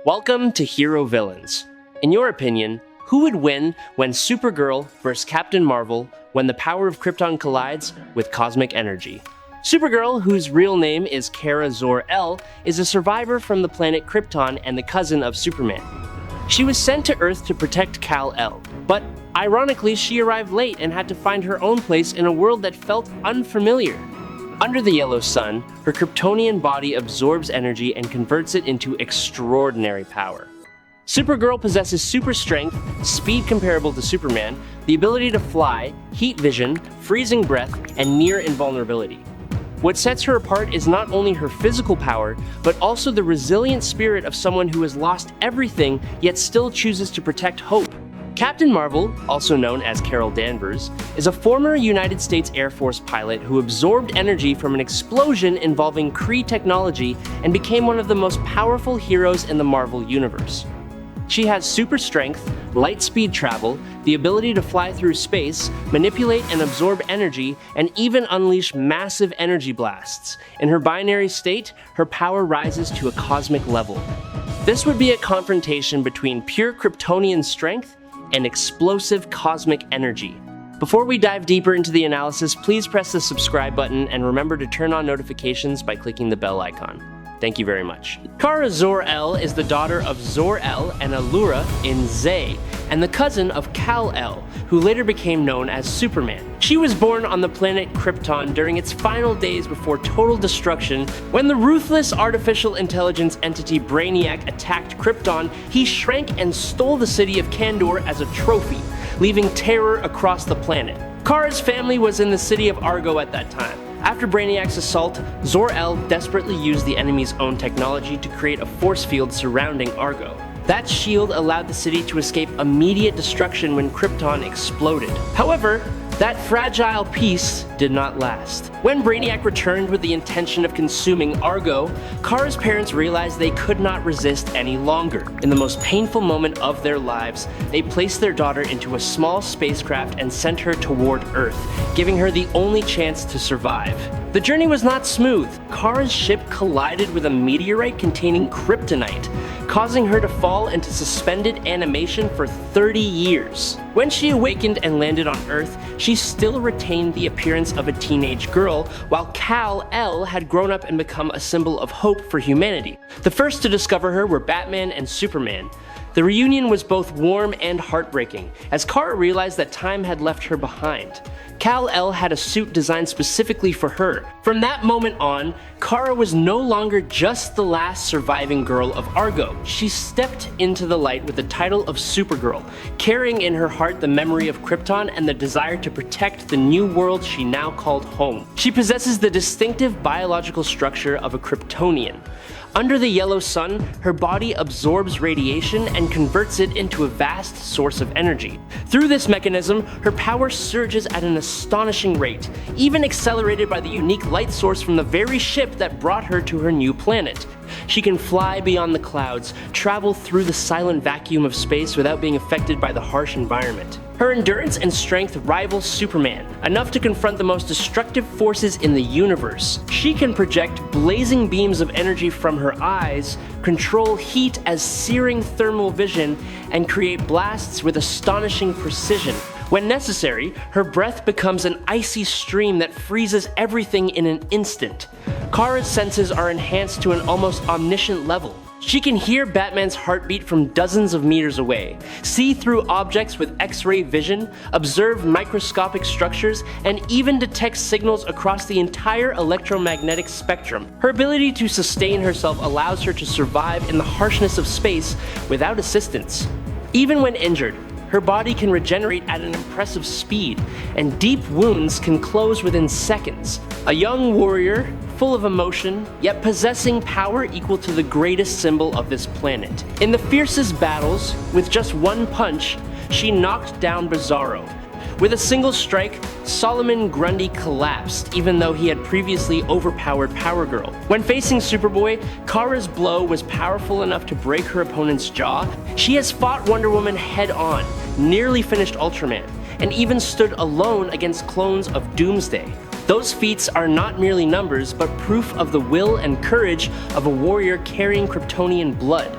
Welcome to Hero Villains. In your opinion, who would win when Supergirl vs. Captain Marvel when the power of Krypton collides with cosmic energy? Supergirl, whose real name is Kara Zor, is a survivor from the planet Krypton and the cousin of Superman. She was sent to Earth to protect Kal-El, but ironically she arrived late and had to find her own place in a world that felt unfamiliar. Under the yellow sun, her Kryptonian body absorbs energy and converts it into extraordinary power. Supergirl possesses super strength, speed comparable to Superman, the ability to fly, heat vision, freezing breath, and near invulnerability. What sets her apart is not only her physical power, but also the resilient spirit of someone who has lost everything yet still chooses to protect hope. Captain Marvel, also known as Carol Danvers, is a former United States Air Force pilot who absorbed energy from an explosion involving Kree technology and became one of the most powerful heroes in the Marvel Universe. She has super strength, light speed travel, the ability to fly through space, manipulate and absorb energy, and even unleash massive energy blasts. In her binary state, her power rises to a cosmic level. This would be a confrontation between pure Kryptonian strength and explosive cosmic energy. Before we dive deeper into the analysis, please press the subscribe button and remember to turn on notifications by clicking the bell icon. Thank you very much. Kara Zor is the daughter of Zor-El and Allura in Zay, and the cousin of Kal-El, who later became known as Superman. She was born on the planet Krypton during its final days before total destruction. When the ruthless artificial intelligence entity Brainiac attacked Krypton, he shrank and stole the city of Kandor as a trophy, leaving terror across the planet. Kara's family was in the city of Argo at that time. After Brainiac's assault, Zor-El desperately used the enemy's own technology to create a force field surrounding Argo. That shield allowed the city to escape immediate destruction when Krypton exploded. However, that fragile peace did not last. When Brainiac returned with the intention of consuming Argo, Kara's parents realized they could not resist any longer. In the most painful moment of their lives, they placed their daughter into a small spacecraft and sent her toward Earth, giving her the only chance to survive. The journey was not smooth. Kara's ship collided with a meteorite containing kryptonite, causing her to fall into suspended animation for 30 years. When she awakened and landed on Earth, she still retained the appearance of a teenage girl, while Kal-El had grown up and become a symbol of hope for humanity. The first to discover her were Batman and Superman. The reunion was both warm and heartbreaking, as Kara realized that time had left her behind. Kal-El had a suit designed specifically for her. From that moment on, Kara was no longer just the last surviving girl of Argo. She stepped into the light with the title of Supergirl, carrying in her heart the memory of Krypton and the desire to protect the new world she now called home. She possesses the distinctive biological structure of a Kryptonian. Under the yellow sun, her body absorbs radiation and converts it into a vast source of energy. Through this mechanism, her power surges at an astonishing rate, even accelerated by the unique light source from the very ship that brought her to her new planet. She can fly beyond the clouds, travel through the silent vacuum of space without being affected by the harsh environment. Her endurance and strength rival Superman, enough to confront the most destructive forces in the universe. She can project blazing beams of energy from her eyes, control heat as searing thermal vision, and create blasts with astonishing precision. When necessary, her breath becomes an icy stream that freezes everything in an instant. Kara's senses are enhanced to an almost omniscient level. She can hear Batman's heartbeat from dozens of meters away, see through objects with X-ray vision, observe microscopic structures, and even detect signals across the entire electromagnetic spectrum. Her ability to sustain herself allows her to survive in the harshness of space without assistance. Even when injured, her body can regenerate at an impressive speed, and deep wounds can close within seconds. A young warrior, full of emotion, yet possessing power equal to the greatest symbol of this planet. In the fiercest battles, with just one punch, she knocked down Bizarro. With a single strike, Solomon Grundy collapsed, even though he had previously overpowered Power Girl. When facing Superboy, Kara's blow was powerful enough to break her opponent's jaw. She has fought Wonder Woman head-on, nearly finished Ultraman, and even stood alone against clones of Doomsday. Those feats are not merely numbers, but proof of the will and courage of a warrior carrying Kryptonian blood.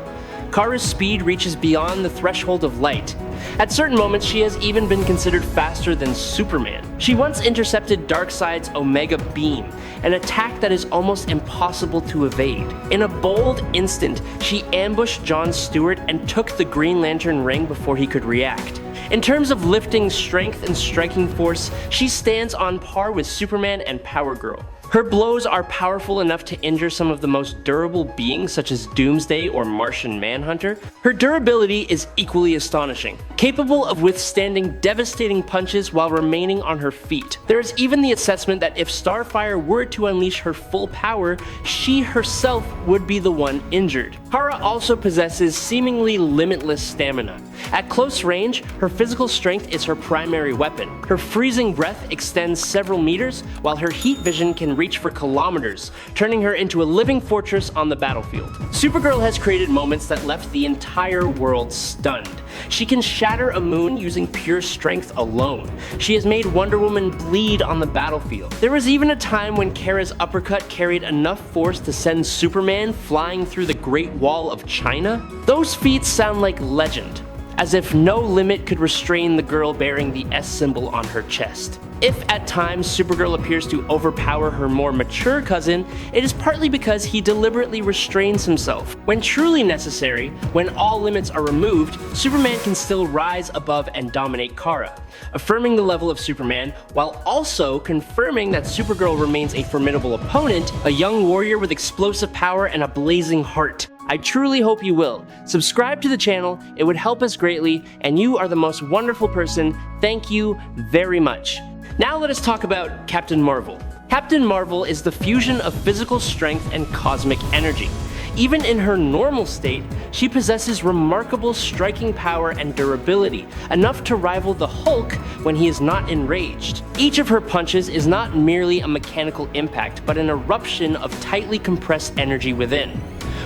Kara's speed reaches beyond the threshold of light. At certain moments, she has even been considered faster than Superman. She once intercepted Darkseid's Omega Beam, an attack that is almost impossible to evade. In a bold instant, she ambushed Jon Stewart and took the Green Lantern ring before he could react. In terms of lifting strength and striking force, she stands on par with Superman and Power Girl. Her blows are powerful enough to injure some of the most durable beings such as Doomsday or Martian Manhunter. Her durability is equally astonishing, capable of withstanding devastating punches while remaining on her feet. There is even the assessment that if Starfire were to unleash her full power, she herself would be the one injured. Kara also possesses seemingly limitless stamina. At close range, her physical strength is her primary weapon. Her freezing breath extends several meters, while her heat vision can reach for kilometers, turning her into a living fortress on the battlefield. Supergirl has created moments that left the entire world stunned. She can shatter a moon using pure strength alone. She has made Wonder Woman bleed on the battlefield. There was even a time when Kara's uppercut carried enough force to send Superman flying through the Great Wall of China. Those feats sound like legend, as if no limit could restrain the girl bearing the S symbol on her chest. If at times Supergirl appears to overpower her more mature cousin, it is partly because he deliberately restrains himself. When truly necessary, when all limits are removed, Superman can still rise above and dominate Kara, affirming the level of Superman while also confirming that Supergirl remains a formidable opponent, a young warrior with explosive power and a blazing heart. I truly hope you will. Subscribe to the channel, it would help us greatly, and you are the most wonderful person. Thank you very much. Now let us talk about Captain Marvel. Captain Marvel is the fusion of physical strength and cosmic energy. Even in her normal state, she possesses remarkable striking power and durability, enough to rival the Hulk when he is not enraged. Each of her punches is not merely a mechanical impact, but an eruption of tightly compressed energy within.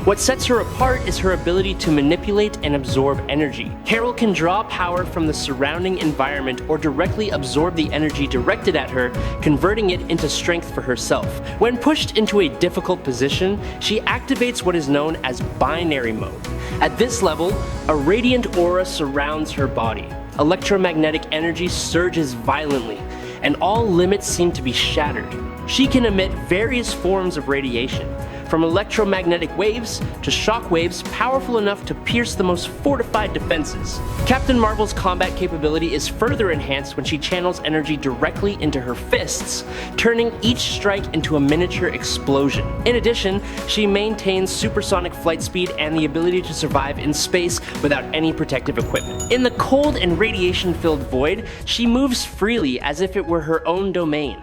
What sets her apart is her ability to manipulate and absorb energy. Carol can draw power from the surrounding environment or directly absorb the energy directed at her, converting it into strength for herself. When pushed into a difficult position, she activates what is known as binary mode. At this level, a radiant aura surrounds her body. Electromagnetic energy surges violently, and all limits seem to be shattered. She can emit various forms of radiation, from electromagnetic waves to shock waves powerful enough to pierce the most fortified defenses. Captain Marvel's combat capability is further enhanced when she channels energy directly into her fists, turning each strike into a miniature explosion. In addition, she maintains supersonic flight speed and the ability to survive in space without any protective equipment. In the cold and radiation-filled void, she moves freely as if it were her own domain.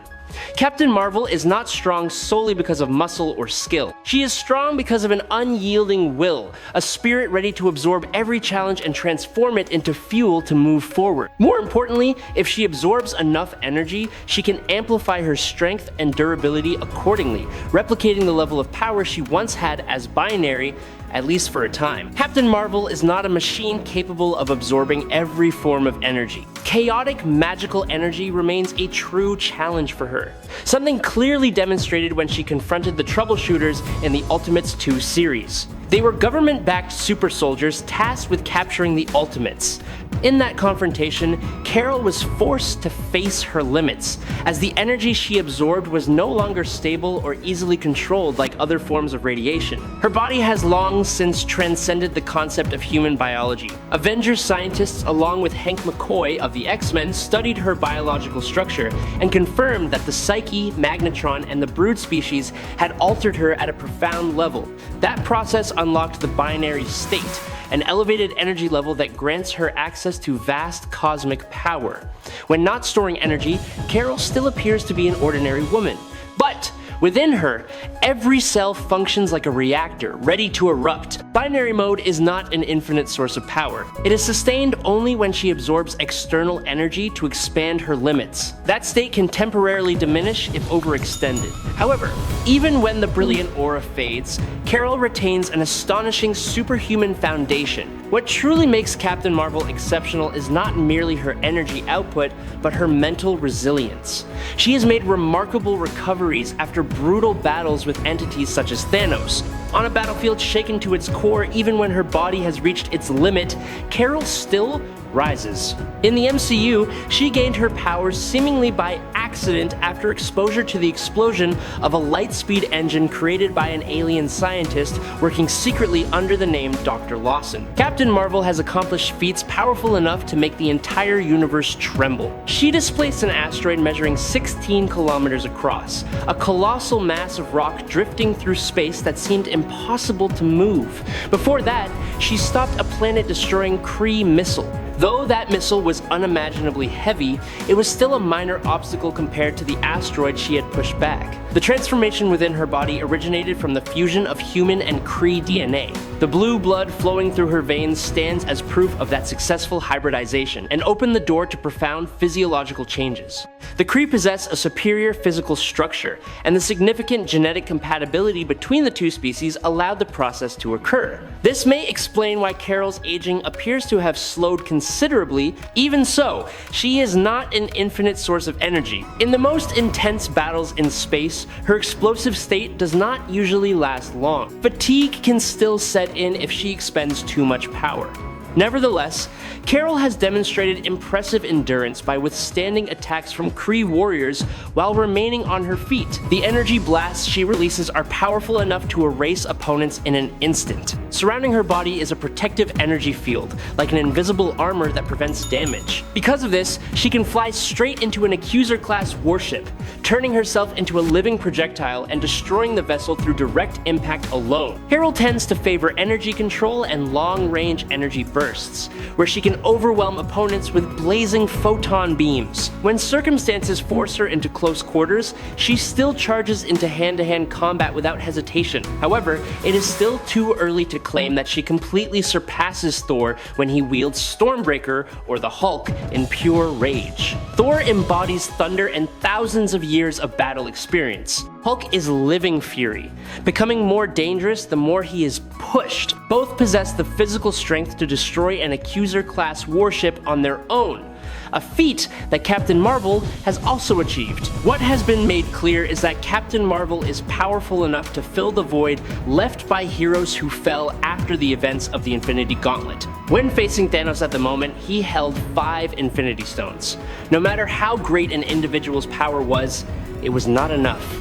Captain Marvel is not strong solely because of muscle or skill. She is strong because of an unyielding will, a spirit ready to absorb every challenge and transform it into fuel to move forward. More importantly, if she absorbs enough energy, she can amplify her strength and durability accordingly, replicating the level of power she once had as binary, at least for a time. Captain Marvel is not a machine capable of absorbing every form of energy. Chaotic magical energy remains a true challenge for her, something clearly demonstrated when she confronted the Troubleshooters in the Ultimates 2 series. They were government-backed super soldiers tasked with capturing the Ultimates. In that confrontation, Carol was forced to face her limits, as the energy she absorbed was no longer stable or easily controlled like other forms of radiation. Her body has long since transcended the concept of human biology. Avengers scientists, along with Hank McCoy of the X-Men, studied her biological structure and confirmed that the Psyche, Magnetron, and the Brood species had altered her at a profound level. That process unlocked the binary state, an elevated energy level that grants her access to vast cosmic power. When not storing energy, Carol still appears to be an ordinary woman. But within her, every cell functions like a reactor, ready to erupt. Binary mode is not an infinite source of power. It is sustained only when she absorbs external energy to expand her limits. That state can temporarily diminish if overextended. However, even when the brilliant aura fades, Carol retains an astonishing superhuman foundation. What truly makes Captain Marvel exceptional is not merely her energy output, but her mental resilience. She has made remarkable recoveries after brutal battles with entities such as Thanos, On a battlefield shaken to its core even when her body has reached its limit, Carol still rises. In the MCU, she gained her powers seemingly by accident after exposure to the explosion of a light-speed engine created by an alien scientist working secretly under the name Dr. Lawson. Captain Marvel has accomplished feats powerful enough to make the entire universe tremble. She displaced an asteroid measuring 16 kilometers across, a colossal mass of rock drifting through space that seemed impossible to move. Before that, she stopped a planet-destroying Kree missile. Though that missile was unimaginably heavy, it was still a minor obstacle compared to the asteroid she had pushed back. The transformation within her body originated from the fusion of human and Kree DNA. The blue blood flowing through her veins stands as proof of that successful hybridization and opened the door to profound physiological changes. The Kree possess a superior physical structure, and the significant genetic compatibility between the two species allowed the process to occur. This may explain why Carol's aging appears to have slowed considerably. Even so, she is not an infinite source of energy. In the most intense battles in space, her explosive state does not usually last long. Fatigue can still set in if she expends too much power. Nevertheless, Carol has demonstrated impressive endurance by withstanding attacks from Kree warriors while remaining on her feet. The energy blasts she releases are powerful enough to erase opponents in an instant. Surrounding her body is a protective energy field, like an invisible armor that prevents damage. Because of this, she can fly straight into an Accuser-class warship, turning herself into a living projectile and destroying the vessel through direct impact alone. Carol tends to favor energy control and long-range energy bursts, where she can overwhelm opponents with blazing photon beams. When circumstances force her into close quarters, she still charges into hand-to-hand combat without hesitation. However, it is still too early to claim that she completely surpasses Thor when he wields Stormbreaker or the Hulk in pure rage. Thor embodies thunder and thousands of years of battle experience. Hulk is living fury, becoming more dangerous the more he is pushed. Both possess the physical strength to destroy an Accuser-class warship on their own, a feat that Captain Marvel has also achieved. What has been made clear is that Captain Marvel is powerful enough to fill the void left by heroes who fell after the events of the Infinity Gauntlet. When facing Thanos at the moment, he held 5 Infinity Stones. No matter how great an individual's power was, it was not enough.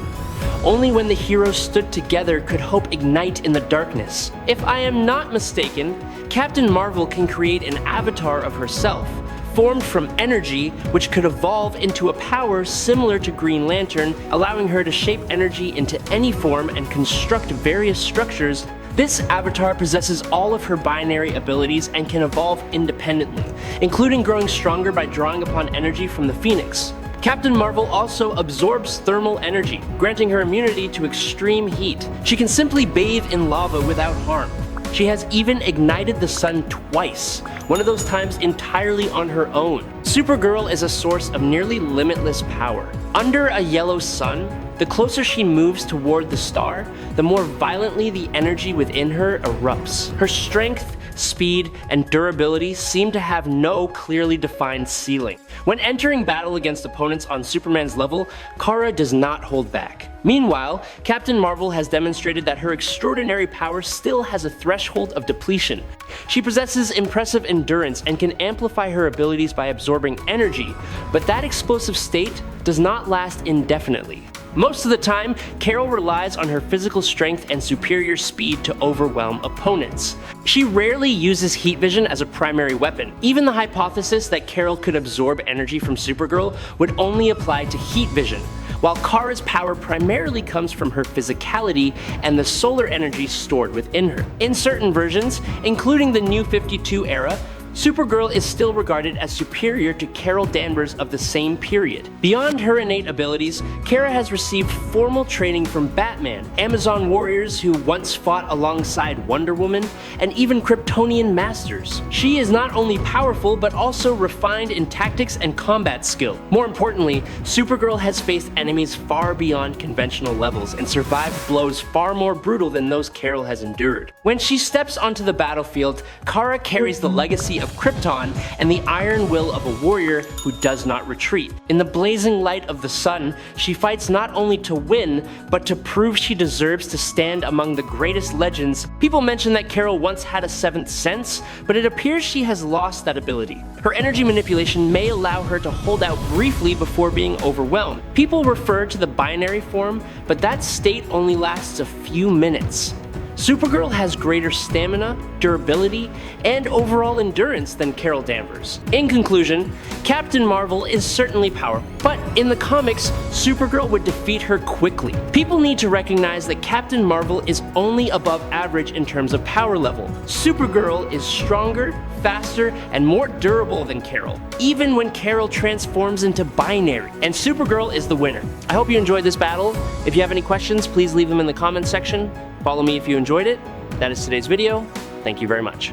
Only when the heroes stood together could hope ignite in the darkness. If I am not mistaken, Captain Marvel can create an avatar of herself, formed from energy, which could evolve into a power similar to Green Lantern, allowing her to shape energy into any form and construct various structures. This avatar possesses all of her binary abilities and can evolve independently, including growing stronger by drawing upon energy from the Phoenix. Captain Marvel also absorbs thermal energy, granting her immunity to extreme heat. She can simply bathe in lava without harm. She has even ignited the sun twice, one of those times entirely on her own. Supergirl is a source of nearly limitless power. Under a yellow sun, the closer she moves toward the star, the more violently the energy within her erupts. Her strength, speed, and durability seem to have no clearly defined ceiling. When entering battle against opponents on Superman's level, Kara does not hold back. Meanwhile, Captain Marvel has demonstrated that her extraordinary power still has a threshold of depletion. She possesses impressive endurance and can amplify her abilities by absorbing energy, but that explosive state does not last indefinitely. Most of the time, Carol relies on her physical strength and superior speed to overwhelm opponents. She rarely uses heat vision as a primary weapon. Even the hypothesis that Carol could absorb energy from Supergirl would only apply to heat vision, while Kara's power primarily comes from her physicality and the solar energy stored within her. In certain versions, including the New 52 era, Supergirl is still regarded as superior to Carol Danvers of the same period. Beyond her innate abilities, Kara has received formal training from Batman, Amazon warriors who once fought alongside Wonder Woman, and even Kryptonian masters. She is not only powerful, but also refined in tactics and combat skill. More importantly, Supergirl has faced enemies far beyond conventional levels and survived blows far more brutal than those Carol has endured. When she steps onto the battlefield, Kara carries the legacy of of Krypton and the iron will of a warrior who does not retreat. In the blazing light of the sun, she fights not only to win, but to prove she deserves to stand among the greatest legends. People mention that Carol once had a seventh sense, but it appears she has lost that ability. Her energy manipulation may allow her to hold out briefly before being overwhelmed. People refer to the binary form, but that state only lasts a few minutes. Supergirl has greater stamina, durability, and overall endurance than Carol Danvers. In conclusion, Captain Marvel is certainly powerful, but in the comics, Supergirl would defeat her quickly. People need to recognize that Captain Marvel is only above average in terms of power level. Supergirl is stronger, faster, and more durable than Carol, even when Carol transforms into binary, and Supergirl is the winner. I hope you enjoyed this battle. If you have any questions, please leave them in the comments section. Follow me if you enjoyed it. That is today's video. Thank you very much.